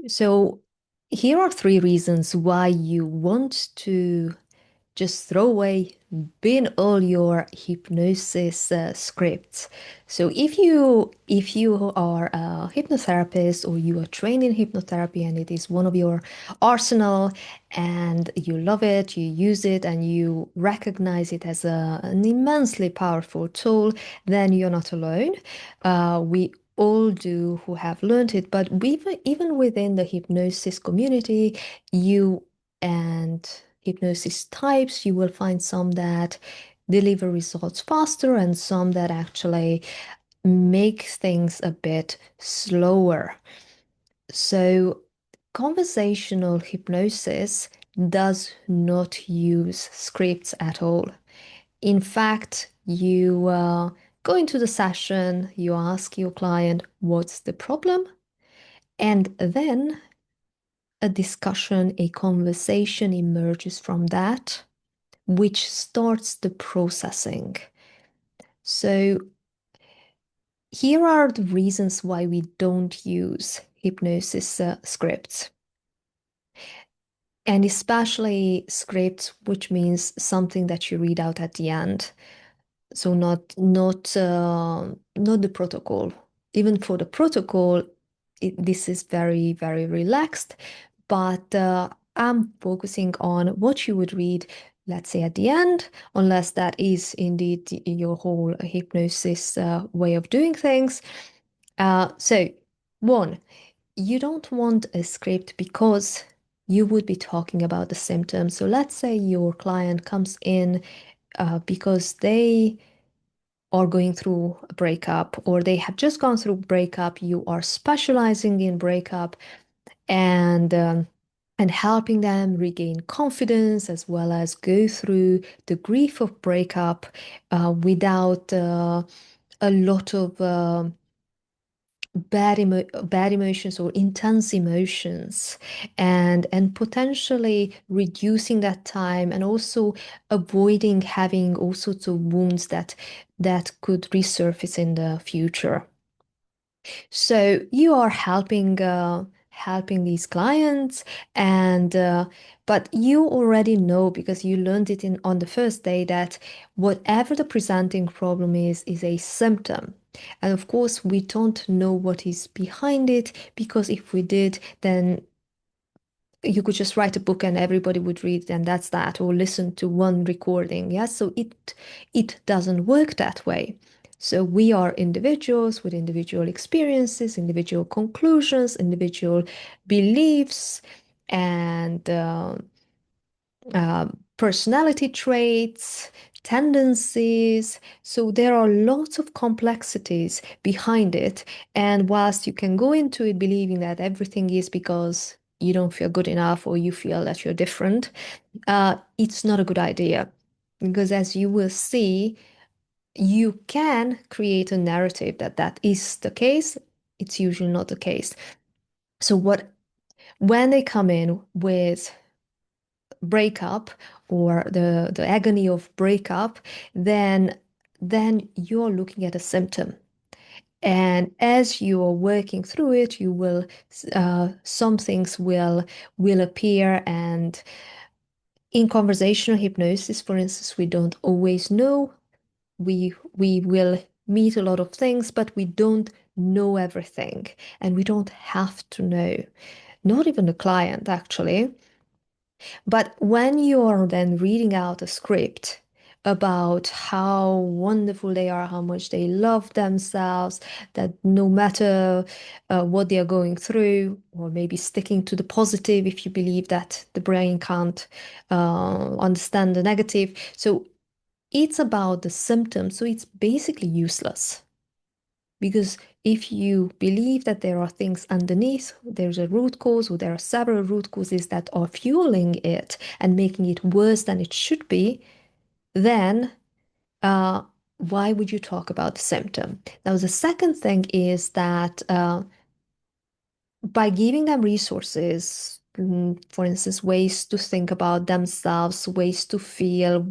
So here are three reasons why you want to just throw away, bin all your hypnosis scripts. So if you are a hypnotherapist or you are trained in hypnotherapy and it is one of your arsenal and you love it, you use it and you recognize it as an immensely powerful tool, then you're not alone. We all do who have learned it, but even within the hypnosis community, you and hypnosis types, you will find some that deliver results faster and some that actually make things a bit slower. So, conversational hypnosis does not use scripts at all. In fact, you go into the session, you ask your client, what's the problem? And then a discussion, a conversation emerges from that which starts the processing. So, here are the reasons why we don't use hypnosis scripts, and especially scripts, which means something that you read out at the end. So not the protocol. Even for the protocol, this is very, very relaxed, but I'm focusing on what you would read, let's say at the end, unless that is indeed your whole hypnosis way of doing things. So, one, you don't want a script because you would be talking about the symptoms. So let's say your client comes in because they are going through a breakup or they have just gone through breakup. You are specializing in breakup and helping them regain confidence as well as go through the grief of breakup without a lot of bad emotions or intense emotions, and potentially reducing that time and also avoiding having all sorts of wounds that could resurface in the future. So you are helping these clients, and but you already know because you learned it in on the first day that whatever the presenting problem is a symptom. And of course, we don't know what is behind it because if we did, then you could just write a book and everybody would read it and that's that, or listen to one recording. Yeah, so it doesn't work that way. So we are individuals with individual experiences, individual conclusions, individual beliefs, and personality traits, tendencies. So there are lots of complexities behind it. And whilst you can go into it believing that everything is because you don't feel good enough or you feel that you're different, it's not a good idea. Because as you will see, you can create a narrative that that is the case. It's usually not the case. So when they come in with breakup or the agony of breakup, then you're looking at a symptom. And as you are working through it, you will some things will appear. And in conversational hypnosis, for instance, we don't always know. We will meet a lot of things, but we don't know everything, and we don't have to know. Not even the client, actually. But when you're then reading out a script about how wonderful they are, how much they love themselves, that no matter what they are going through, or maybe sticking to the positive if you believe that the brain can't understand the negative. So it's about the symptoms. So it's basically useless. Because if you believe that there are things underneath, there's a root cause, or there are several root causes that are fueling it and making it worse than it should be, then uh, why would you talk about the symptom? Now, the second thing is that by giving them resources, for instance, ways to think about themselves, ways to feel,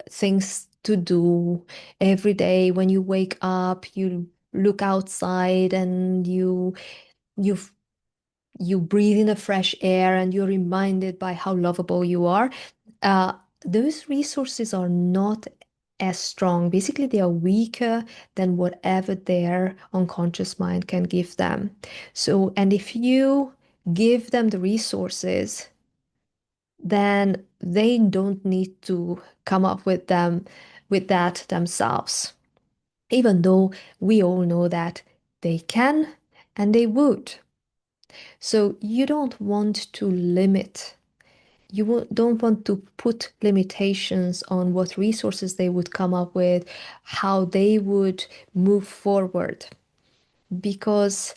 things to do every day when you wake up, you look outside and you you breathe in the fresh air and you're reminded by how lovable you are. Uh, those resources are not as strong. Basically, they are weaker than whatever their unconscious mind can give them. So, and if you give them the resources, then they don't need to come up with them with that themselves, even though we all know that they can and they would. So you don't want to limit. Don't want to put limitations on what resources they would come up with, how they would move forward, because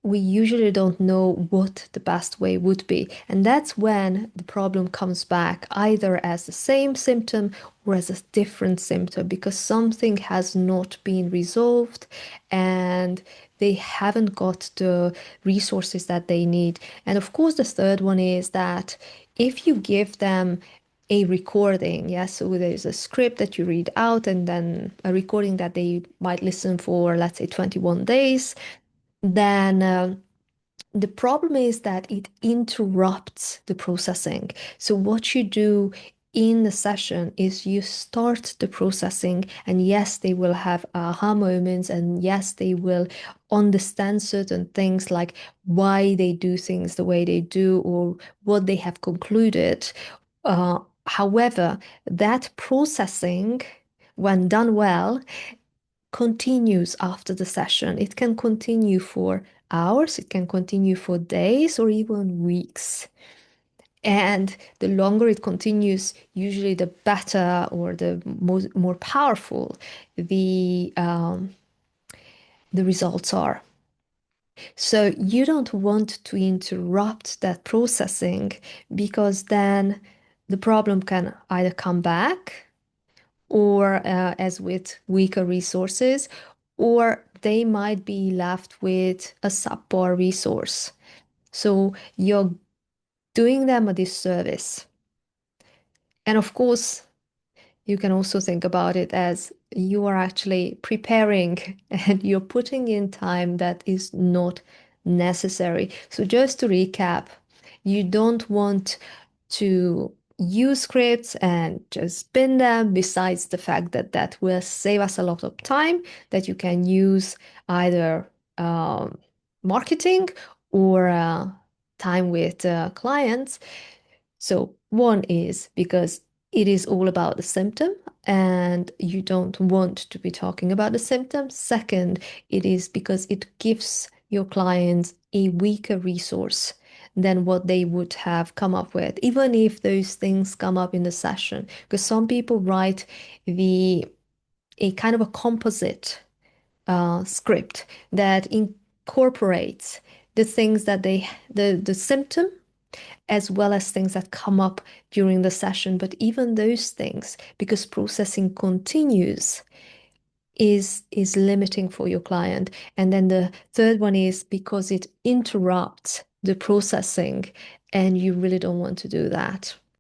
we usually don't know what the best way would be. And that's when the problem comes back, either as the same symptom or as a different symptom, because something has not been resolved and they haven't got the resources that they need. And of course, the third one is that if you give them a recording, yes, so there's a script that you read out and then a recording that they might listen for, let's say, 21 days, then the problem is that it interrupts the processing. So, what you do in the session is you start the processing, and yes, they will have aha moments, and yes, they will understand certain things like why they do things the way they do or what they have concluded. However, that processing, when done well, continues after the session. It can continue for hours, it can continue for days or even weeks. And the longer it continues, usually the better or the more powerful the results are. So you don't want to interrupt that processing because then the problem can either come back or as with weaker resources, or they might be left with a subpar resource. So you're doing them a disservice. And of course, you can also think about it as you are actually preparing and you're putting in time that is not necessary. So, just to recap, you don't want to use scripts and just spin them, besides the fact that that will save us a lot of time that you can use either marketing or time with clients. So, one is because it is all about the symptom and you don't want to be talking about the symptom. Second, it is because it gives your clients a weaker resource than what they would have come up with, even if those things come up in the session. Because some people write the a kind of a composite script that incorporates the things that the symptom as well as things that come up during the session. But even those things, because processing continues, is limiting for your client. And then the third one is because it interrupts the processing, and you really don't want to do that.